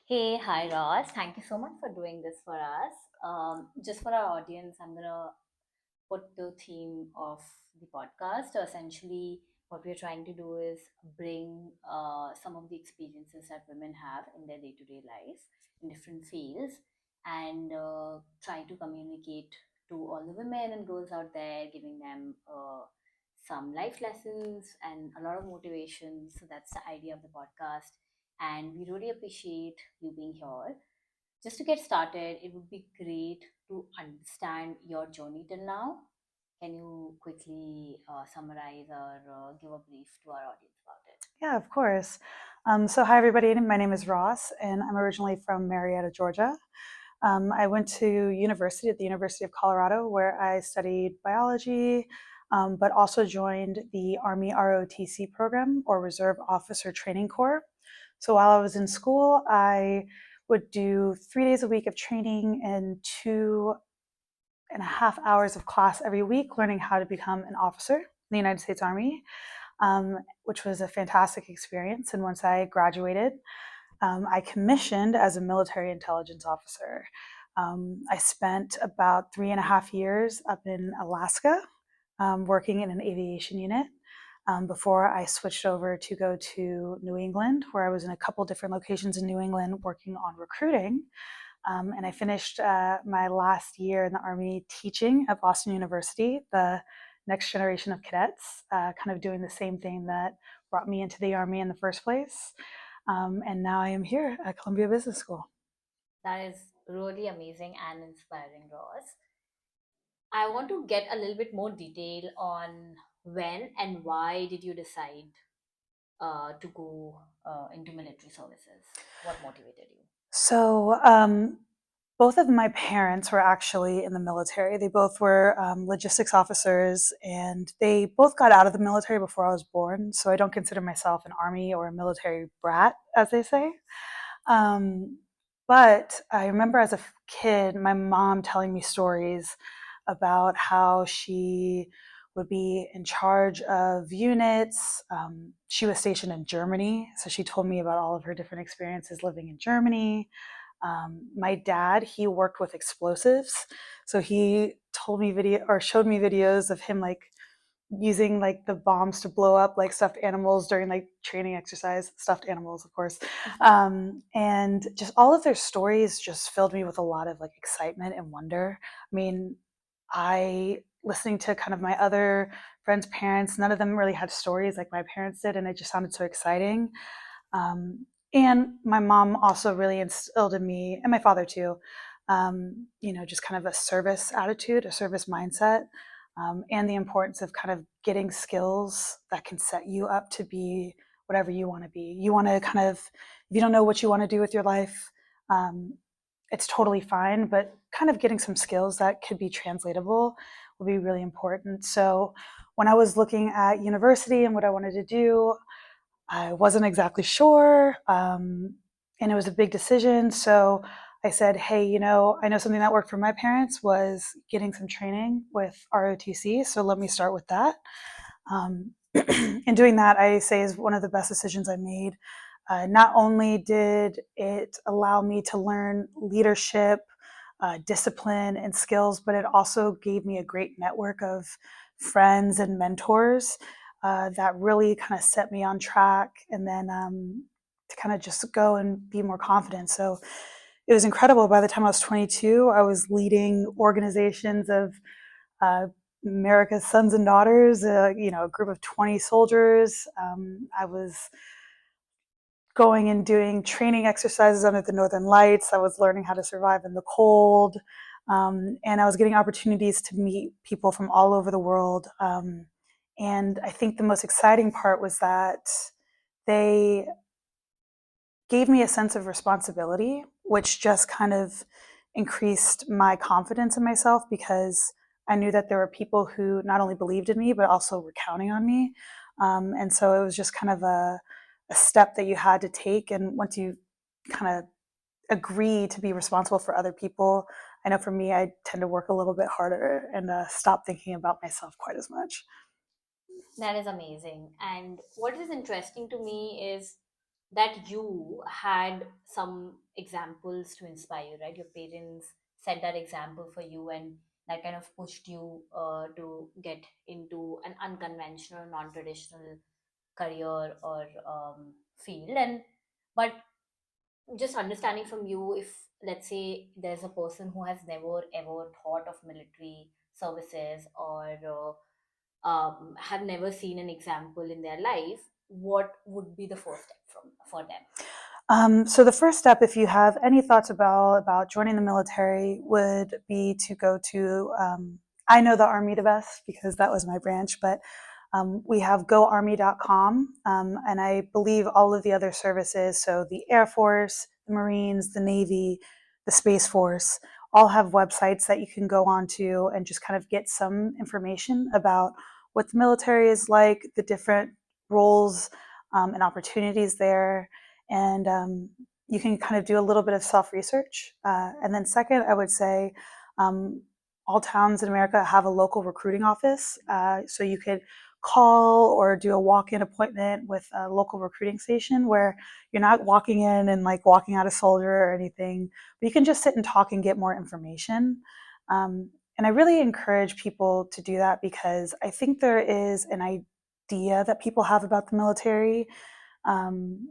Hey, hi Ross. Thank you so much for doing this for us. Just for our audience, I'm gonna put the theme of the podcast. Essentially, what we're trying to do is bring some of the experiences that women have in their day-to-day life in different fields, and try to communicate to all the women and girls out there, giving them some life lessons and a lot of motivation. So that's the idea of the podcast, and we really appreciate you being here. Just to get started, it would be great to understand your journey till now. Can you quickly summarize or give a brief to our audience about it? Yeah, of course. So, hi, everybody. My name is Ross, and I'm originally from Marietta, Georgia. I went to university at the University of Colorado, where I studied biology, but also joined the Army ROTC program, or Reserve Officer Training Corps. So, while I was in school, I would do 3 days a week of training and 2.5 hours of class every week, learning how to become an officer in the United States Army, which was a fantastic experience. And once I graduated, I commissioned as a military intelligence officer. I spent about 3.5 years up in Alaska, working in an aviation unit. Before I switched over to go to New England, where I was in a couple different locations in New England working on recruiting. And I finished my last year in the Army teaching at Boston University, the next generation of cadets, kind of doing the same thing that brought me into the Army in the first place. And now I am here at Columbia Business School. That is really amazing and inspiring, Ross. I want to get a little bit more detail on when and why did you decide to go into military services? What motivated you? So, both of my parents were actually in the military. They both were logistics officers, and they both got out of the military before I was born. So I don't consider myself an army or a military brat, as they say. Um, but I remember as a kid, my mom telling me stories about how she would be in charge of units. She was stationed in Germany, so she told me about all of her different experiences living in Germany. My dad, he worked with explosives, so he told me video or showed me videos of him like using like the bombs to blow up like stuffed animals during like training exercise, stuffed animals, of course. And just all of their stories just filled me with a lot of like excitement and wonder. I mean, I listening to kind of my other friends' parents, none of them really had stories like my parents did, and it just sounded so exciting. And my mom also really instilled in me, and my father too, just kind of a service attitude, a service mindset, and the importance of kind of getting skills that can set you up to be whatever you want to be. You want to kind of, if you don't know what you want to do with your life, um, it's totally fine, but kind of getting some skills that could be translatable will be really important. So when I was looking at university and what I wanted to do, I wasn't exactly sure, and it was a big decision. So I said, hey, I know something that worked for my parents was getting some training with ROTC. So let me start with that. And doing that, I say, is one of the best decisions I made. Not only did it allow me to learn leadership, discipline, and skills, but it also gave me a great network of friends and mentors that really kind of set me on track, and then to kind of just go and be more confident. So it was incredible. By the time I was 22, I was leading organizations of uh, America's Sons and Daughters, a group of 20 soldiers. I was going and doing training exercises under the Northern Lights. I was learning how to survive in the cold. And I was getting opportunities to meet people from all over the world. And I think the most exciting part was that they gave me a sense of responsibility, which just kind of increased my confidence in myself because I knew that there were people who not only believed in me, but also were counting on me. And so it was just kind of a step that you had to take. And once you kind of agree to be responsible for other people, I know for me, I tend to work a little bit harder and stop thinking about myself quite as much. That is amazing. And what is interesting to me is that you had some examples to inspire you, right? Your parents set that example for you, and that kind of pushed you to get into an unconventional, non-traditional career or field. And but just understanding from you, if let's say there's a person who has never ever thought of military services or have never seen an example in their life, what would be the first step from for them? So the first step, if you have any thoughts about joining the military, would be to go to. I know the Army the best because that was my branch, but we have goarmy.com, and I believe all of the other services, so the Air Force, the Marines, the Navy, the Space Force, all have websites that you can go onto and just kind of get some information about what the military is like, the different roles and opportunities there, and you can kind of do a little bit of self research. And then, second, I would say um, all towns in America have a local recruiting office. So you could call or do a walk in appointment with a local recruiting station where you're not walking in and like walking out a soldier or anything, but you can just sit and talk and get more information. And I really encourage people to do that because I think there is an idea that people have about the military. Um,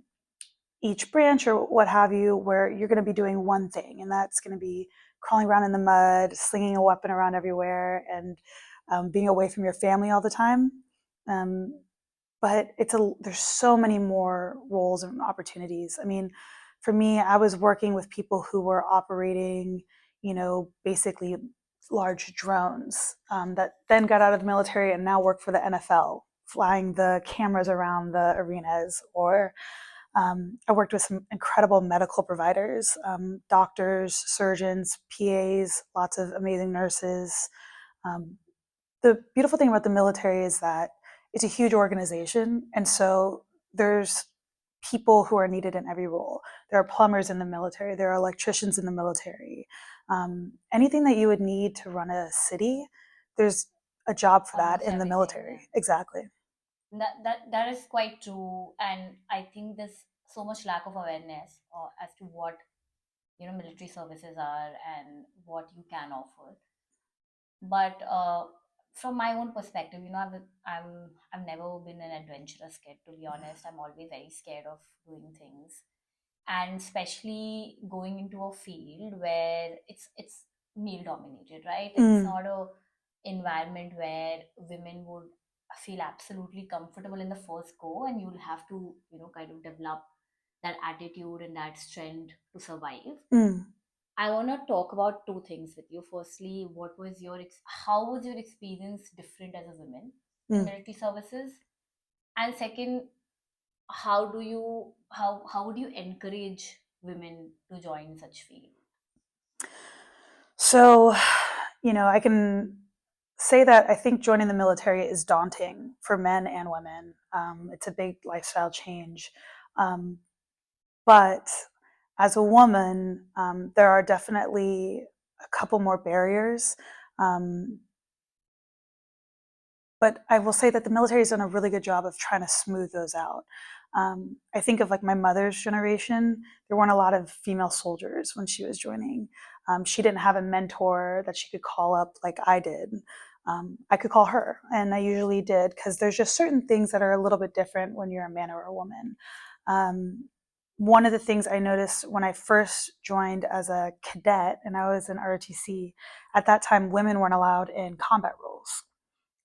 each branch or what have you, where you're going to be doing one thing, and that's going to be crawling around in the mud, slinging a weapon around everywhere, and being away from your family all the time. Um, but there's so many more roles and opportunities. I mean, for me, I was working with people who were operating, basically large drones that then got out of the military and now work for the NFL, flying the cameras around the arenas, or I worked with some incredible medical providers, doctors, surgeons, PAs, lots of amazing nurses. Um, the beautiful thing about the military is that it's a huge organization, and so there's people who are needed in every role. There are plumbers in the military, there are electricians in the military. Anything that you would need to run a city, there's a job for that Almost in the everything, yeah. military. Exactly. That is quite true, and I think there's so much lack of awareness as to what military services are and what you can offer. But from my own perspective, I've never been an adventurous kid, to be honest. I'm always very scared of doing things, and especially going into a field where it's male dominated, right? It's Mm, not a environment where women would feel absolutely comfortable in the first go, and you'll have to kind of develop that attitude and that strength to survive. mm, I want to talk about two things with you. Firstly, how was your experience different as a woman in mm. military services? And second, how would you encourage women to join such field? So, I can say that I think joining the military is daunting for men and women. It's a big lifestyle change. Um, but as a woman, there are definitely a couple more barriers. Um, but I will say that the military has done a really good job of trying to smooth those out. I think of like my mother's generation, there weren't a lot of female soldiers when she was joining. She didn't have a mentor that she could call up like I did. I could call her, and I usually did because there's just certain things that are a little bit different when you're a man or a woman. Um, One of the things I noticed when I first joined as a cadet and I was in ROTC, at that time, women weren't allowed in combat roles.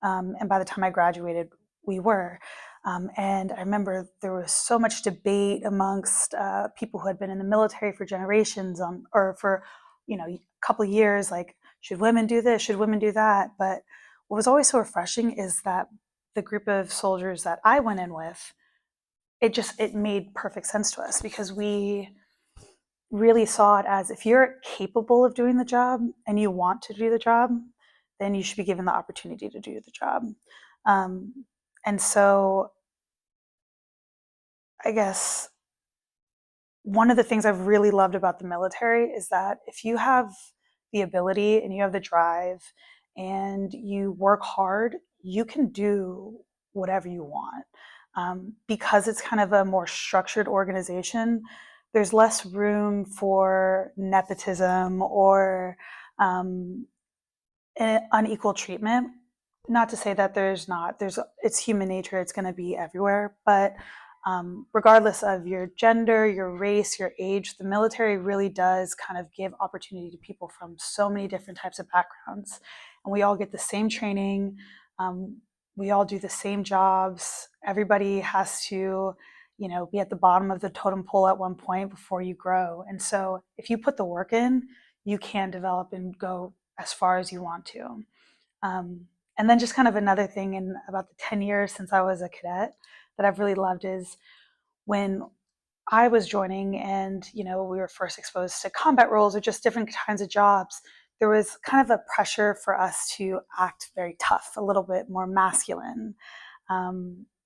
And by the time I graduated, we were. And I remember there was so much debate amongst people who had been in the military for generations, or for a couple of years, like should women do this, should women do that. But what was always so refreshing is that the group of soldiers that I went in with, it made perfect sense to us because we really saw it as if you're capable of doing the job and you want to do the job, then you should be given the opportunity to do the job. Um, and so I guess one of the things I've really loved about the military is that if you have the ability and you have the drive and you work hard, you can do whatever you want. Because it's kind of a more structured organization, there's less room for nepotism or um, unequal treatment. Not to say that there's not. It's human nature. It's going to be everywhere. But regardless of your gender, your race, your age, the military really does kind of give opportunity to people from so many different types of backgrounds, and we all get the same training. Um, we all do the same jobs. Everybody has to, be at the bottom of the totem pole at one point before you grow. And so, if you put the work in, you can develop and go as far as you want to. Um, and then just kind of another thing in about the 10 years since I was a cadet that I've really loved is when I was joining and, we were first exposed to combat roles or just different kinds of jobs, there was kind of a pressure for us to act very tough, a little bit more masculine.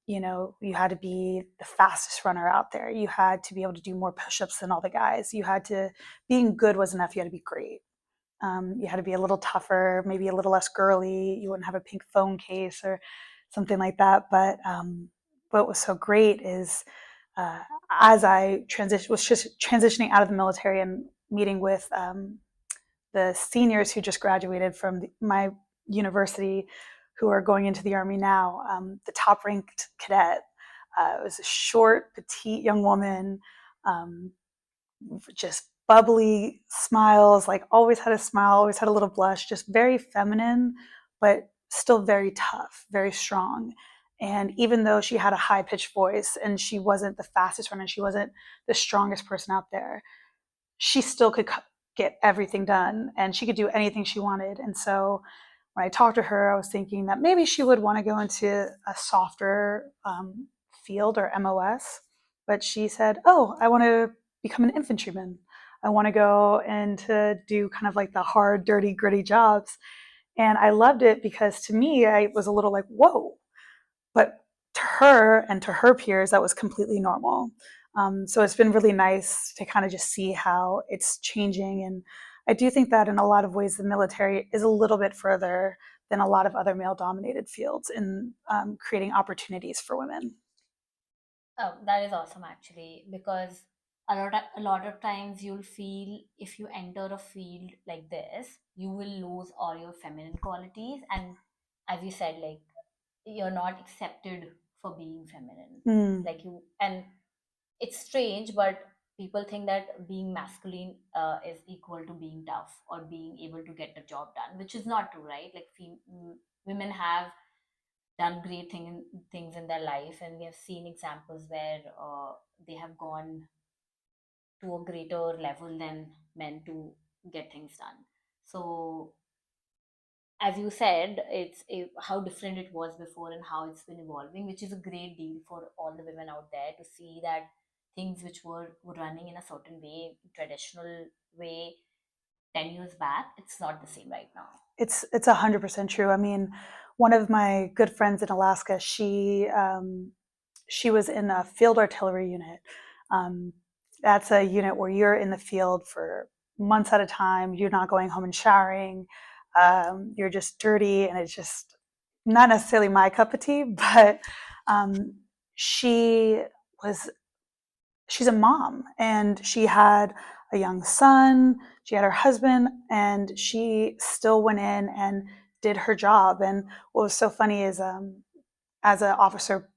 You had to be the fastest runner out there. You had to be able to do more push-ups than all the guys. Being good was enough. You had to be great. You had to be a little tougher, maybe a little less girly. You wouldn't have a pink phone case or something like that. But what was so great is uh, as was just transitioning out of the military and meeting with the seniors who just graduated from my university, who are going into the army now. The top ranked cadet was a short, petite young woman. Um, just bubbly smiles, like always had a smile, always had a little blush, just very feminine, but still very tough, very strong. And even though she had a high pitched voice and she wasn't the fastest runner, she wasn't the strongest person out there, she still could get everything done and she could do anything she wanted. And so when I talked to her, I was thinking that maybe she would want to go into a softer field or MOS. But she said, "Oh, I want to become an infantryman. I want to go and to do kind of like the hard, dirty, gritty jobs." And I loved it because to me, I was a little like, whoa, but to her and to her peers, that was completely normal. So it's been really nice to kind of just see how it's changing. And I do think that in a lot of ways, the military is a little bit further than a lot of other male dominated fields in creating opportunities for women. Oh, that is awesome actually, because a lot of times you'll feel if you enter a field like this, you will lose all your feminine qualities, and as you said, like you're not accepted for being feminine. Mm, Like you, and it's strange, but people think that being masculine is equal to being tough or being able to get the job done, which is not true, right? Like women have done great things in their life, and we have seen examples where they have gone to a greater level than men to get things done. So as you said, how different it was before and how it's been evolving, which is a great deal for all the women out there to see that things which were running in a certain way, traditional way, 10 years back, it's not the same right now. it's 100% true. I mean, one of my good friends in Alaska, she was in a field artillery unit. Um, that's a unit where you're in the field for months at a time. You're not going home and showering. You're just dirty, and it's just not necessarily my cup of tea. But um, she was she's a mom, and she had a young son. She had her husband, and she still went in and did her job. And what was so funny is, as an officer,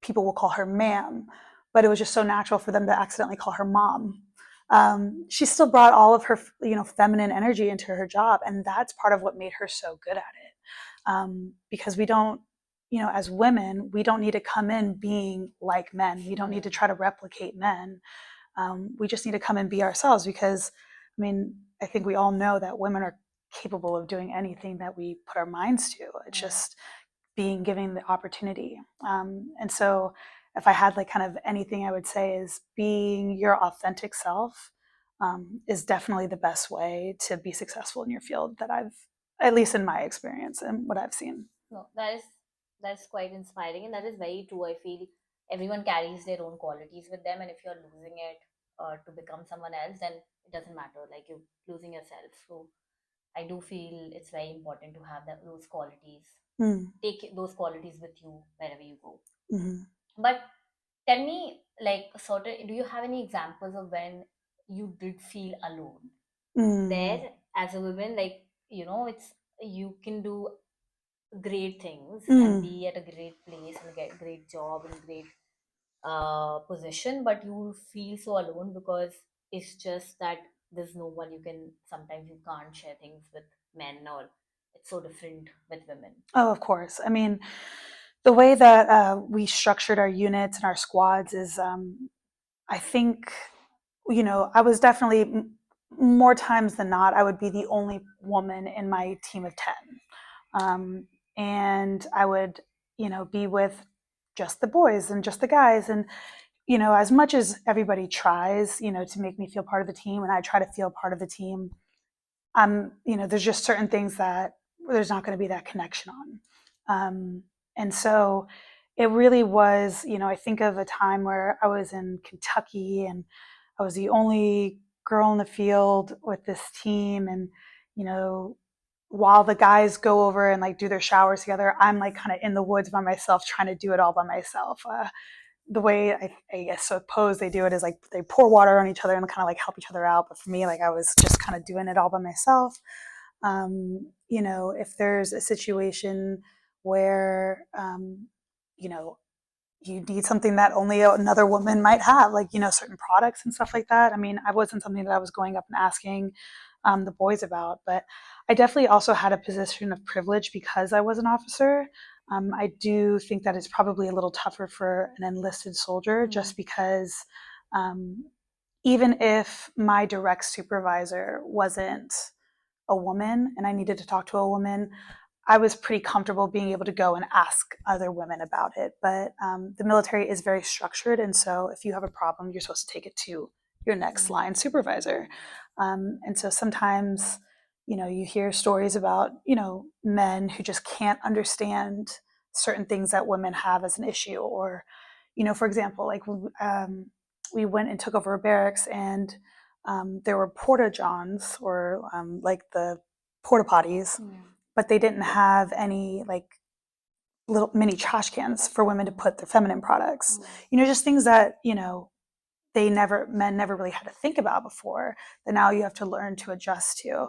people will call her ma'am, but it was just so natural for them to accidentally call her mom. She still brought all of her, feminine energy into her job, and that's part of what made her so good at it. Because we don't, as women, we don't need to come in being like men. We don't need to Hmm. try to replicate men. We just need to come and be ourselves because, I mean, I think we all know that women are capable of doing anything that we put our minds to. It's Hmm. just being given the opportunity. And so, if I had like kind of anything I would say is being your authentic self is definitely the best way to be successful in your field that I've, at least in my experience and what I've seen. No, that's quite inspiring, and that is very true. I feel everyone carries their own qualities with them, and if you're losing it to become someone else, then it doesn't matter. Like you're losing yourself. So I do feel it's very important to have those qualities. Mm-hmm. Take those qualities with you wherever you go. Mm-hmm. But tell me, like, sort of, do you have any examples of when you did feel alone there Mm, as a woman? Like, it's you can do great things and mm. be at a great place and get great job and great position, but you feel so alone because it's just that there's no one sometimes you can't share things with men, or it's so different with women. Oh, of course. I mean, the way that we structured our units and our squads is, I think, I was definitely more times than not, I would be the only woman in my team of 10. Um, and I would, be with just the boys and just the guys. And, as much as everybody tries, to make me feel part of the team and I try to feel part of the team, there's just certain things that there's not going to be that connection on. And so it really was, I think of a time where I was in Kentucky and I was the only girl in the field with this team. And, you know, while the guys go over and like do their showers together, I'm like kind of in the woods by myself trying to do it all by myself. The way I guess suppose they do it is like they pour water on each other and kind of like help each other out. But for me, like I was just kind of doing it all by myself. If there's a situation where, you know, you need something that only another woman might have, like, certain products and stuff like that. I mean, I wasn't something that I was going up and asking the boys about, but I definitely also had a position of privilege because I was an officer. I do think that it's probably a little tougher for an enlisted soldier Mm. just because um, even if my direct supervisor wasn't a woman and I needed to talk to a woman, I was pretty comfortable being able to go and ask other women about it. But the military is very structured. And so if you have a problem, you're supposed to take it to your next Mm. line supervisor. And so sometimes, you hear stories about, men who just can't understand certain things that women have as an issue. Or, for example, like we went and took over a barracks and there were porta johns or like the porta potties, Mm. but they didn't have any like little mini trash cans for women to put their feminine products. Mm. Just things that men never really had to think about before that now you have to learn to adjust to.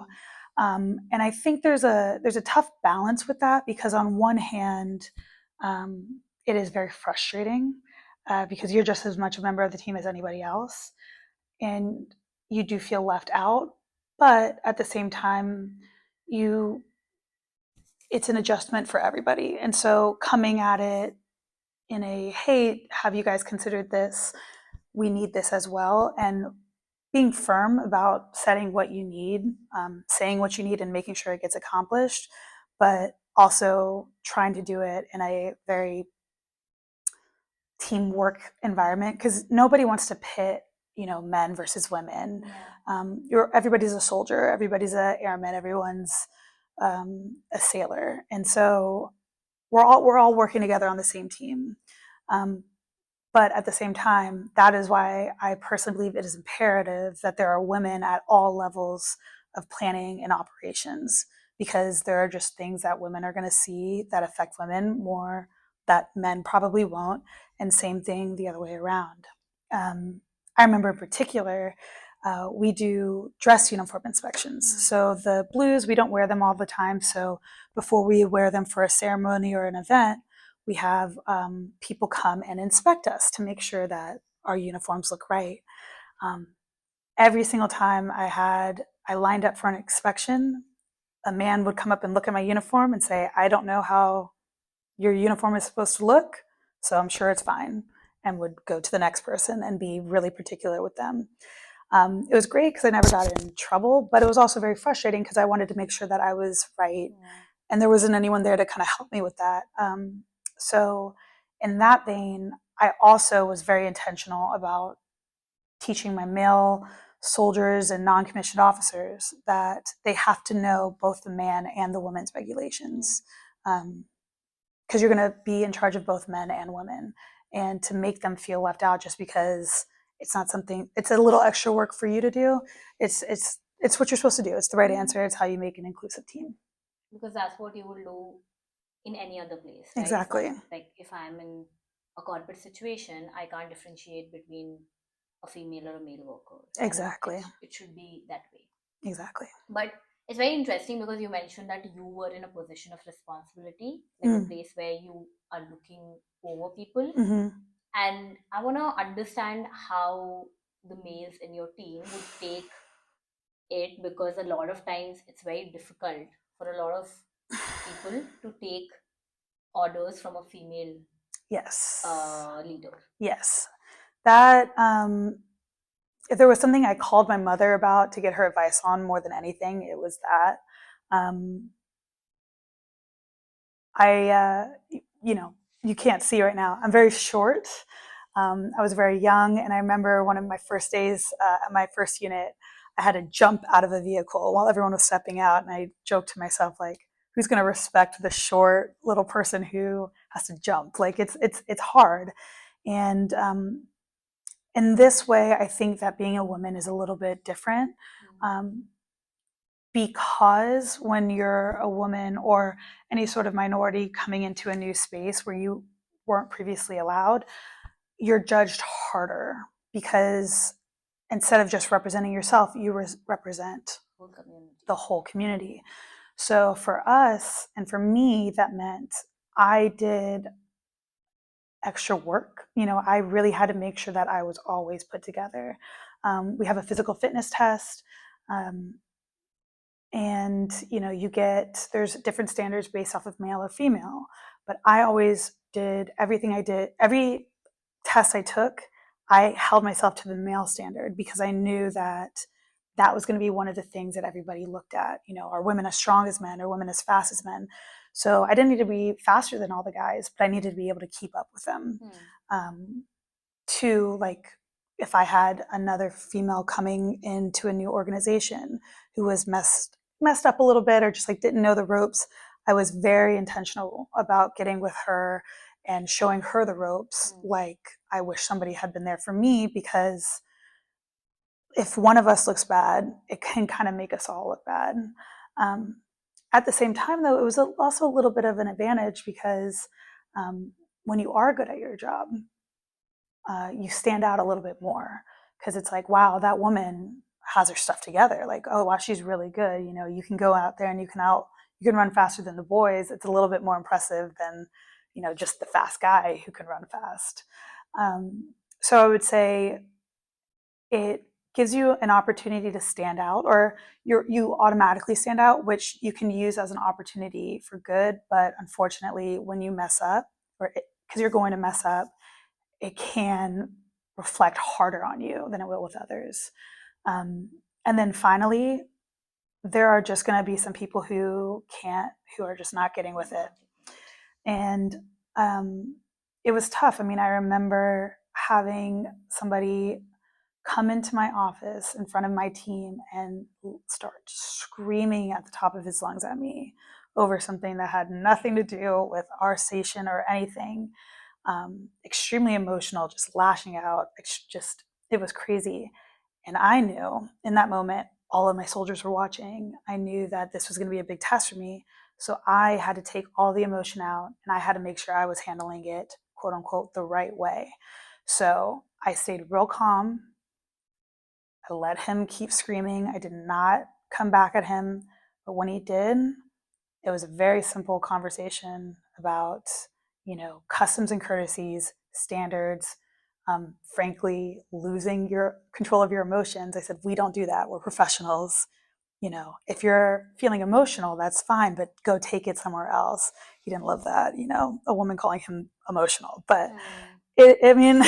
Mm. And I think there's a tough balance with that because on one hand, it is very frustrating because you're just as much a member of the team as anybody else, and you do feel left out. But at the same time, you it's an adjustment for everybody. And so coming at it in a, hey, have you guys considered this? We need this as well. And being firm about setting what you need, saying what you need and making sure it gets accomplished, but also trying to do it in a very teamwork environment because nobody wants to pit, men versus women. Yeah. Everybody's a soldier, everybody's a airman, everyone's a sailor, and so we're all working together on the same team. Um, but at the same time, that is why I personally believe it is imperative that there are women at all levels of planning and operations because there are just things that women are going to see that affect women more that men probably won't. And same thing the other way around. Um, I remember in particular, we do dress uniform inspections. Mm. So the blues, we don't wear them all the time. So before we wear them for a ceremony or an event, we have people come and inspect us to make sure that our uniforms look right. Um, every single time I lined up for an inspection, a man would come up and look at my uniform and say, "I don't know how your uniform is supposed to look, so I'm sure it's fine," and would go to the next person and be really particular with them. It was great because I never got in trouble, but it was also very frustrating because I wanted to make sure that I was right Yeah. and there wasn't anyone there to kind of help me with that. So, in that vein, I also was very intentional about teaching my male soldiers and non commissioned officers that they have to know both the man and the women's Mm. regulations. Because you're going to be in charge of both men and women, and to make them feel left out just because it's not something, it's a little extra work for you to do. It's what you're supposed to do. It's the right Mm. answer. It's how you make an inclusive team. Because that's what you will do in any other place, right? It's not Exactly. like if I'm in a corporate situation, I can't differentiate between a female or a male worker, and Exactly. it should be that way. Exactly. But it's very interesting because you mentioned that you were in a position of responsibility, like a Mm. place where you are looking over people. Hmm. And I want to understand how the males in your team would take it, because a lot of times it's very difficult for a lot of people to take orders from a female Yes. leader. Yes. That, if there was something I called my mother about to get her advice on more than anything, it was that. Um, you know, you can't see right now. I'm very short. I was very young, and I remember one of my first days at my first unit, I had to jump out of a vehicle while everyone was stepping out, and I joked to myself like, "Who's going to respect the short little person who has to jump? Like it's hard." And in this way, I think that being a woman is a little bit different. Um, because when you're a woman or any sort of minority coming into a new space where you weren't previously allowed, you're judged harder because instead of just representing yourself, you represent Whole community. the whole community. So for us and for me, that meant I did extra work. You know, I really had to make sure that I was always put together. We have a physical fitness test. Um, and you know you get there's different standards based off of male or female, but I always did everything. I did every test I took, I held myself to the male standard because I knew that that was going to be one of the things that everybody looked at. You know, are women as strong as men, are women as fast as men? So I didn't need to be faster than all the guys, but I needed to be able to keep up with them. um, to like if I had another female coming into a new organization who was messed up a little bit or just like didn't know the ropes, I was very intentional about getting with her and showing her the ropes. Like I wish somebody had been there for me, because if one of us looks bad, it can kind of make us all look bad. Um, at the same time, though, it was also a little bit of an advantage because um, when you are good at your job, you stand out a little bit more because it's like, wow, that woman has her stuff together. Like, oh, wow, she's really good. You know, you can go out there and you can run faster than the boys. It's a little bit more impressive than, you know, just the fast guy who can run fast. So I would say it gives you an opportunity to stand out, or you automatically stand out, which you can use as an opportunity for good. But unfortunately, when you mess up, or because you're going to mess up, it can reflect harder on you than it will with others. Um, and then finally, there are just going to be some people who are just not getting with it. And um, it was tough. I mean, I remember having somebody come into my office in front of my team and start screaming at the top of his lungs at me over something that had nothing to do with our station or anything. Extremely emotional, just lashing out. Just it was crazy. And I knew in that moment, all of my soldiers were watching. I knew that this was going to be a big test for me. So I had to take all the emotion out and I had to make sure I was handling it, quote unquote, the right way. So I stayed real calm. I let him keep screaming. I did not come back at him. But when he did, it was a very simple conversation about, you know, customs and courtesies, standards, frankly, losing your control of your emotions. I said, we don't do that. We're professionals. You know, if you're feeling emotional, that's fine, but go take it somewhere else. He didn't love that, you know, a woman calling him emotional. But I mean,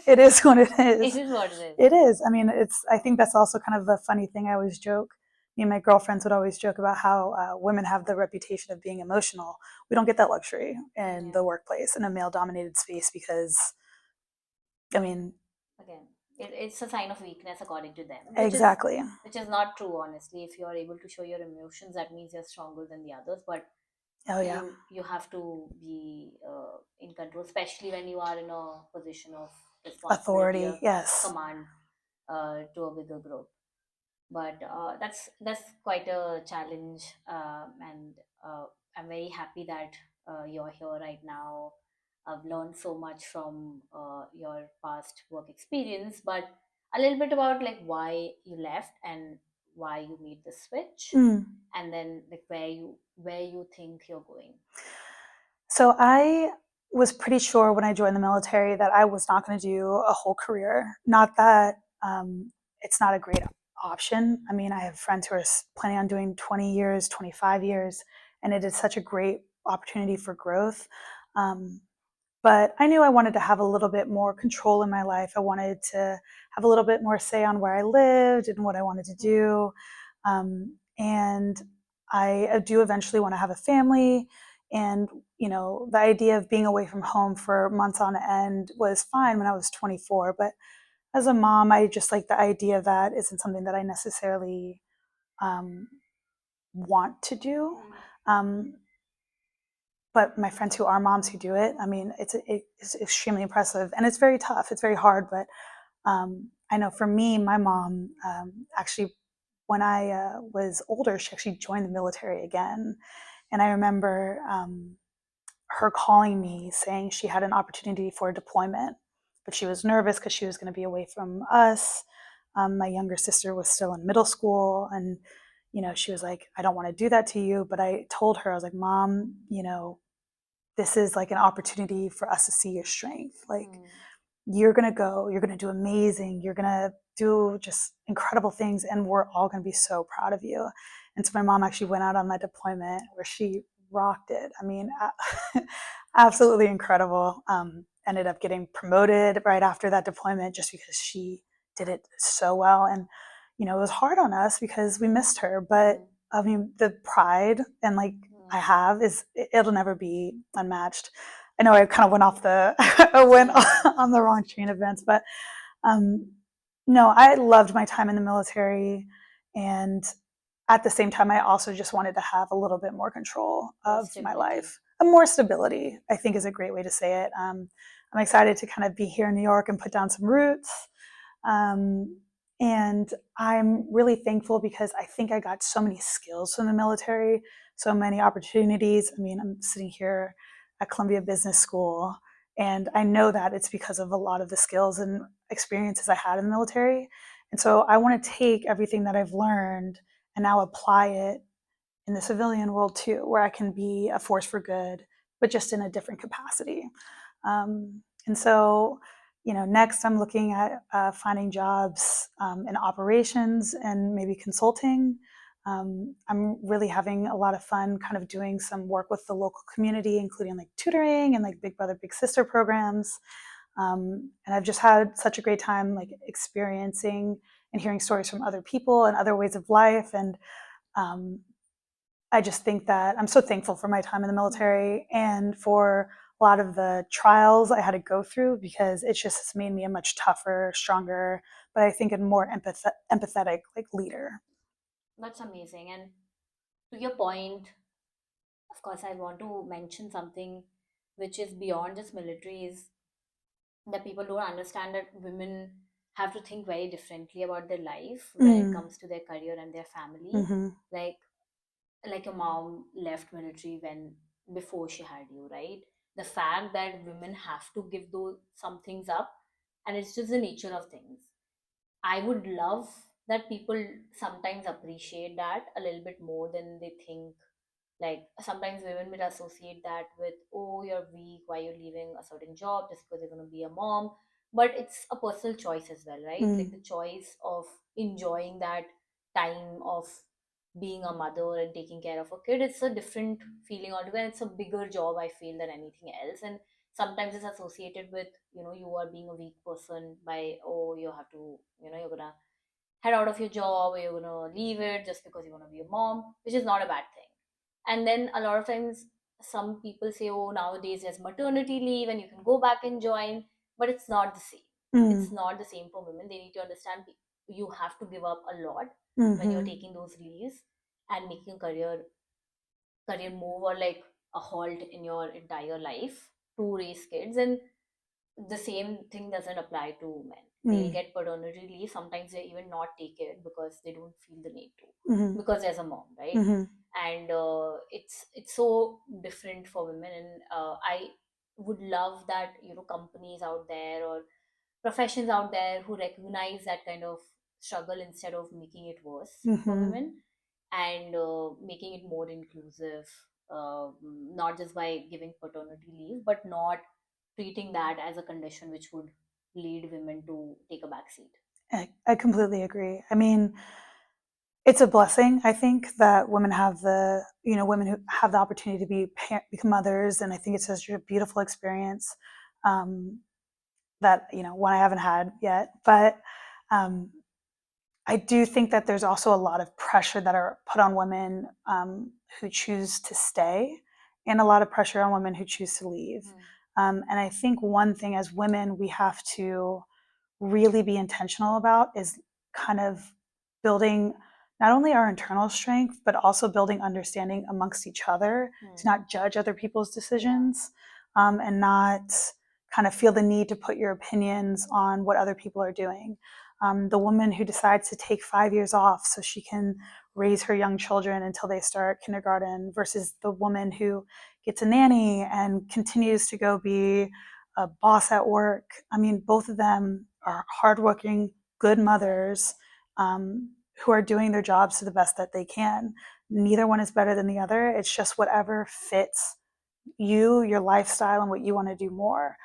it is what it It is. is what it is. It is. I mean, I think that's also kind of a funny thing. I always joke. Me and my girlfriends would always joke about how women have the reputation of being emotional. We don't get that luxury in Yeah. the workplace in a male dominated space because, I mean, Again, it's a sign of weakness according to them, exactly. which is not true. Honestly, if you are able to show your emotions, that means you're stronger than the others. But Oh, yeah. you have to be in control, especially when you are in a position of responsibility Authority. or Yes. command to a bigger group. But that's quite a challenge, and I'm very happy that you're here right now, I've learned so much from your past work experience, but a little bit about like why you left and why you made the switch, Mm. and then like where you think you're going. So I was pretty sure when I joined the military that I was not going to do a whole career. Not that it's not a great option. I mean, I have friends who are planning on doing 20 years, 25 years, and it is such a great opportunity for growth. Um, but I knew I wanted to have a little bit more control in my life. I wanted to have a little bit more say on where I lived and what I wanted to Mm, do. And I do eventually want to have a family. And, the idea of being away from home for months on end was fine when I was 24. But as a mom, I just like the idea of that isn't something that I necessarily um, want to do. Um, but my friends who are moms who do it, I mean, it's extremely impressive and it's very tough. It's very hard, but I know for me, my mom actually, when I was older, she actually joined the military again, and I remember her calling me saying she had an opportunity for a deployment, but she was nervous because she was going to be away from us. My younger sister was still in middle school, and she was like, "I don't want to do that to you," but I told her, I was like, "Mom, this is like an opportunity for us to see your strength. Like, mm, you're going to go, you're going to do amazing, you're going to do just incredible things, and we're all going to be so proud of you." And so my mom actually went out on that deployment where she rocked it. I mean, absolutely incredible. Ended up getting promoted right after that deployment just because she did it so well. And, it was hard on us because we missed her, but mm, I mean, the pride and like I mm, have is it'll never be unmatched. I know I kind of went off the I went mm, on the wrong chain of events, but um, no, I loved my time in the military, and at the same time, I also just wanted to have a little bit more control more of my stability. life, and more stability. I think is a great way to say it. I'm excited to kind of be here in New York and put down some roots. Um, and I'm really thankful because I think I got so many skills from the military, so many opportunities. I mean, I'm sitting here at Columbia Business School, and I know that it's because of a lot of the skills and experiences I had in the military. And so I want to take everything that I've learned and now apply it in the civilian world too, where I can be a force for good, but just in a different capacity. And so, next I'm looking at finding jobs in operations and maybe consulting. I'm really having a lot of fun kind of doing some work with the local community, including like tutoring and like Big Brother, Big Sister programs. And I've just had such a great time like experiencing and hearing stories from other people and other ways of life. And um, I just think that I'm so thankful for my time in the Mm. military and for a lot of the trials I had to go through because it just has made me a much tougher, stronger, but I think a more empathetic like leader. That's amazing. And to your point, of course, I want to mention something which is beyond just military is that people don't understand that women have to think very differently about their life when it Mm, comes to their career and their family. mm-hmm, Like like your mom left military when before she had you, right? The fact that women have to give those some things up, and it's just the nature of things. I would love that people sometimes appreciate that a little bit more than they think. Like sometimes women will associate that with, oh, you're weak, why you're leaving a certain job just because you're going to be a mom. But it's a personal choice as well, right? Like mm, the choice of enjoying that time of being a mother and taking care of a kid. It's a different feeling altogether. It's a bigger job, I feel, than anything else. And sometimes it's associated with, you are being a weak person by, oh, you have to, you're gonna head out of your job or you're gonna leave it just because you want to be a mom, which is not a bad thing. And then a lot of times some people say, oh, nowadays there's maternity leave and you can go back and join, but it's not the same. mm, It's not the same for women. They need to understand you have to give up a lot when you're mm-hmm, taking those leaves and making a career move or like a halt in your entire life to raise kids. And the same thing doesn't apply to men. They'll mm, get paternity leave. Sometimes they even not take it because they don't feel the need to, mm-hmm, because there's a mom, right? mm-hmm, And it's so different for women. And I would love that, companies out there or professions out there who recognize that kind of struggle instead of making it worse for Hmm. women, and making it more inclusive, not just by giving paternity leave, but not treating that as a condition which would lead women to take a back seat. I completely agree. I mean, it's a blessing, I think, that women have women who have the opportunity to become mothers, and I think it's such a beautiful experience um, that one I haven't had yet. But um, I do think that there's also a lot of pressure that are put on women who choose to stay, and a lot of pressure on women who choose to leave. Mm. And I think one thing as women we have to really be intentional about is kind of building not only our internal strength, but also building understanding amongst each other to Mm. not judge other people's Yeah. decisions and not kind of feel the need to put your opinions on what other people are doing. The woman who decides to take 5 years off so she can raise her young children until they start kindergarten versus the woman who gets a nanny and continues to go be a boss at work. I mean, both of them are hardworking, good mothers who are doing their jobs to the best that they can. Neither one is better than the other. It's just whatever fits you, your lifestyle, and what you want to do more.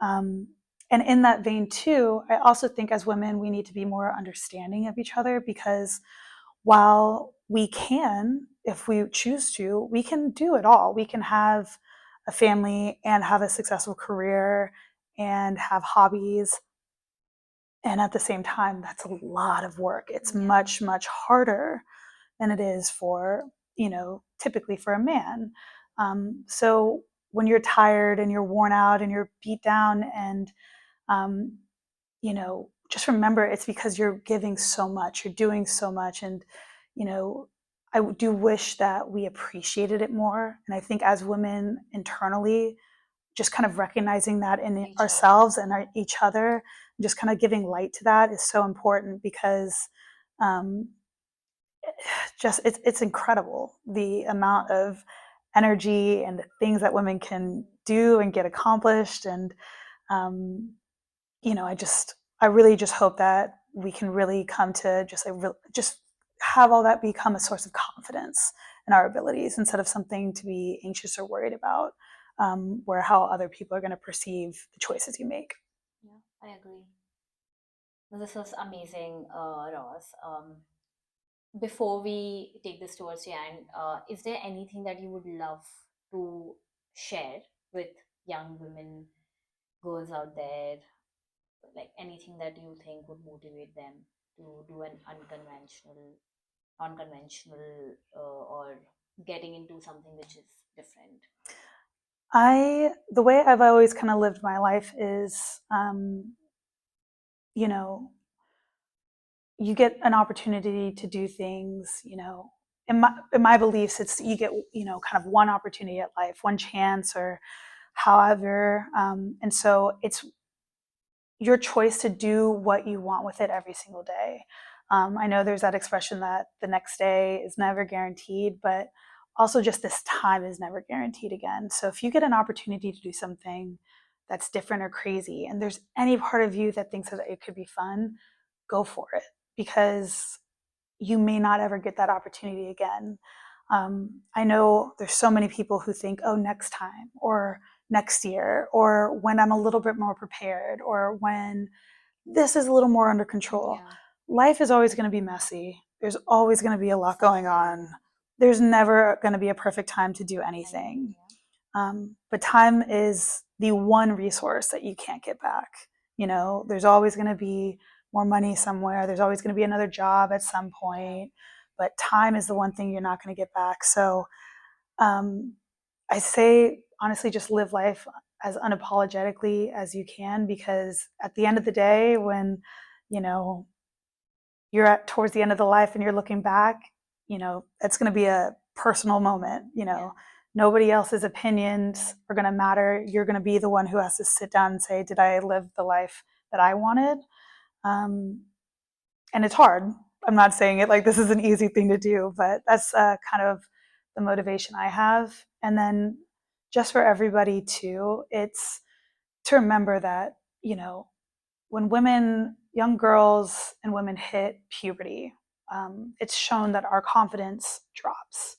Um, and in that vein, too, I also think as women, we need to be more understanding of each other because while we can, if we choose to, we can do it all. We can have a family and have a successful career and have hobbies. And at the same time, that's a lot of work. It's Yeah. much, much harder than it is for, typically for a man. So when you're tired and you're worn out and you're beat down and um, just remember it's because you're giving so much, you're doing so much. And, you know, I do wish that we appreciated it more. And I think as women internally, just kind of recognizing that in Each other. ourselves and each other, just kind of giving light to that is so important because um, just it's incredible the amount of energy and things that women can do and get accomplished and um, I really just hope that we can really come to just have all that become a source of confidence in our abilities instead of something to be anxious or worried about, where how other people are going to perceive the choices you make. Yeah, I agree. No, this was amazing, Ross. Before we take this towards the end, is there anything that you would love to share with young women, girls out there, like anything that you think would motivate them to do an unconventional, or getting into something which is different? The way I've always kind of lived my life is, you know, you get an opportunity to do things, in my beliefs, it's you get, kind of one opportunity at life, one chance or however. And so it's your choice to do what you want with it every single day. I know there's that expression that the next day is never guaranteed, but also just this time is never guaranteed again. So if you get an opportunity to do something that's different or crazy, and there's any part of you that thinks that it could be fun, go for it because you may not ever get that opportunity again. I know there's so many people who think, oh, next time or next year or when I'm a little bit more prepared or when this is a little more under control. Yeah, Life is always going to be messy. There's always going to be a lot going on. There's never going to be a perfect time to do anything. anything. Yeah, But time is the one resource that you can't get back. There's always going to be more money somewhere. There's always going to be another job at some yeah, point. But time is the one thing you're not going to get back. So um, I say, honestly, just live life as unapologetically as you can because at the end of the day, when, you know, you're at towards the end of the life and you're looking back, it's going to be a personal moment. yeah. Nobody else's opinions are going to matter. You're going to be the one who has to sit down and say, did I live the life that I wanted? Um, and it's hard. I'm not saying it like this is an easy thing to do, but that's kind of the motivation I have. And then just for everybody too, it's to remember that, when women, young girls and women hit puberty, it's shown that our confidence drops.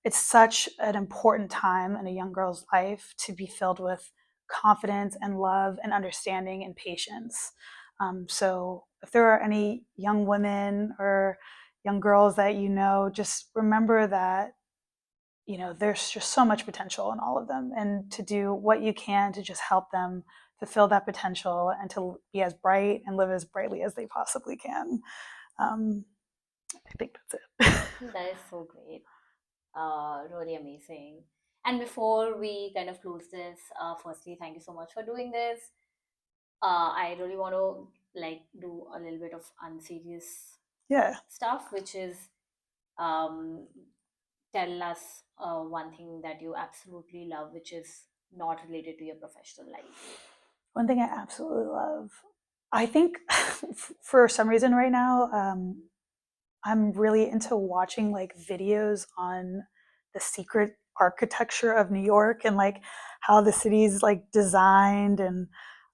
It's such an important time in a young girl's life to be filled with confidence and love and understanding and patience. So, if there are any young women or young girls that just remember that there's just so much potential in all of them, and to do what you can to just help them fulfill that potential and to be as bright and live as brightly as they possibly can. um, I think that's it. That is so great. Really amazing. And before we kind of close this, firstly, thank you so much for doing this. I really want to like do a little bit of unserious Yeah. stuff, which is um, tell us one thing that you absolutely love, which is not related to your professional life. One thing I absolutely love, I think, for some reason right now, I'm really into watching like videos on the secret architecture of New York and like how the city's like designed. And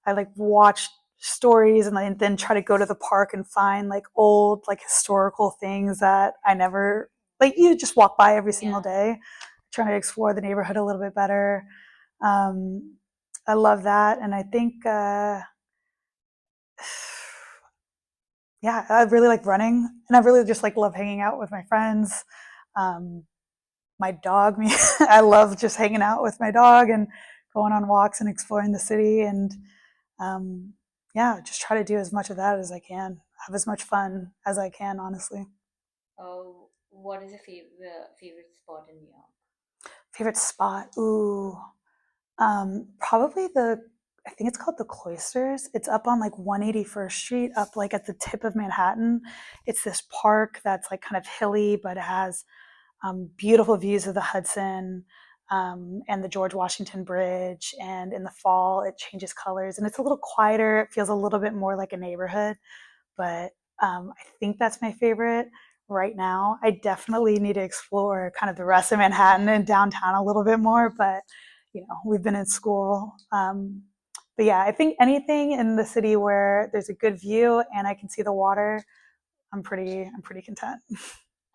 I like watch stories and then try to go to the park and find like old like historical things that I never, like, you just walk by every single Yeah. day, trying to explore the neighborhood a little bit better. Um, I love that, and I think yeah, I really like running, and I really just like love hanging out with my friends. Um, my dog, me, I love just hanging out with my dog and going on walks and exploring the city, and um, yeah, just try to do as much of that as I can. Have as much fun as I can, honestly. What is your favorite spot in New York? Favorite spot? Ooh, probably I think it's called the Cloisters. It's up on like 181st Street, up like at the tip of Manhattan. It's this park that's like kind of hilly, but it has beautiful views of the Hudson, and the George Washington Bridge. And in the fall, it changes colors and it's a little quieter. It feels a little bit more like a neighborhood, but I think that's my favorite right now. I definitely need to explore kind of the rest of Manhattan and downtown a little bit more, but we've been in school. But yeah, I think anything in the city where there's a good view and I can see the water, I'm pretty content.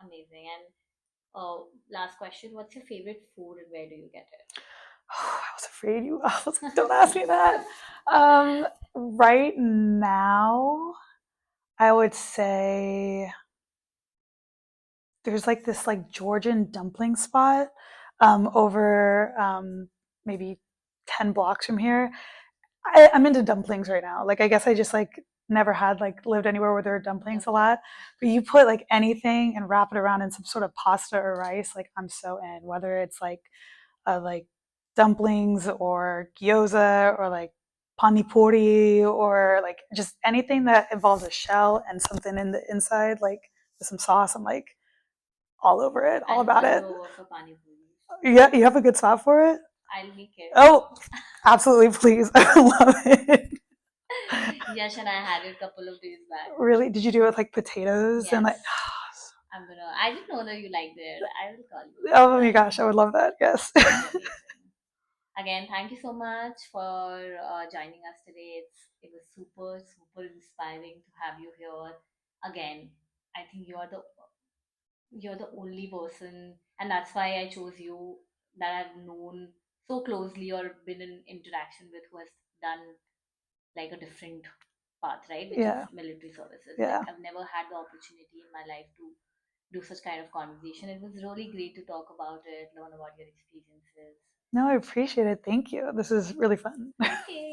Amazing. And last question, what's your favorite food and where do you get I was afraid you. I was like, don't ask me that. Right now, I would say there's like this like Georgian dumpling spot over maybe 10 blocks from here. I'm into dumplings right now. Like, I guess I just like never had like lived anywhere where there are it? dumplings a Okay. lot. But you put like anything and wrap it around in some sort of pasta or rice, like I'm so in. Whether it's like dumplings or gyoza or like panipuri or like just anything that involves a shell and something in the inside, like with some sauce. I'm like all over it, all I'll about call you it. over for pani puri. Yeah, you have a good spot for it. I'll make it. Oh, absolutely, please. I love it. Yash and I had it a couple of days back. Really? Did you do it with like potatoes and Yes. like? I didn't know that you liked it. I will call you Oh my sometime. gosh, I would love that. Yes. It'll be amazing. Again, thank you so much for joining us today. It was super, super inspiring to have you here. Again, I think you're the only person, and that's why I chose you, that I've known so closely or been in interaction with, who has done like a different path, right? Which is Yeah. military services. Like Yeah. I've never had the opportunity in my life to do such kind of conversation. It was really great to talk about it, learn about your experiences. No, I appreciate it. Thank you. This is really fun. Okay.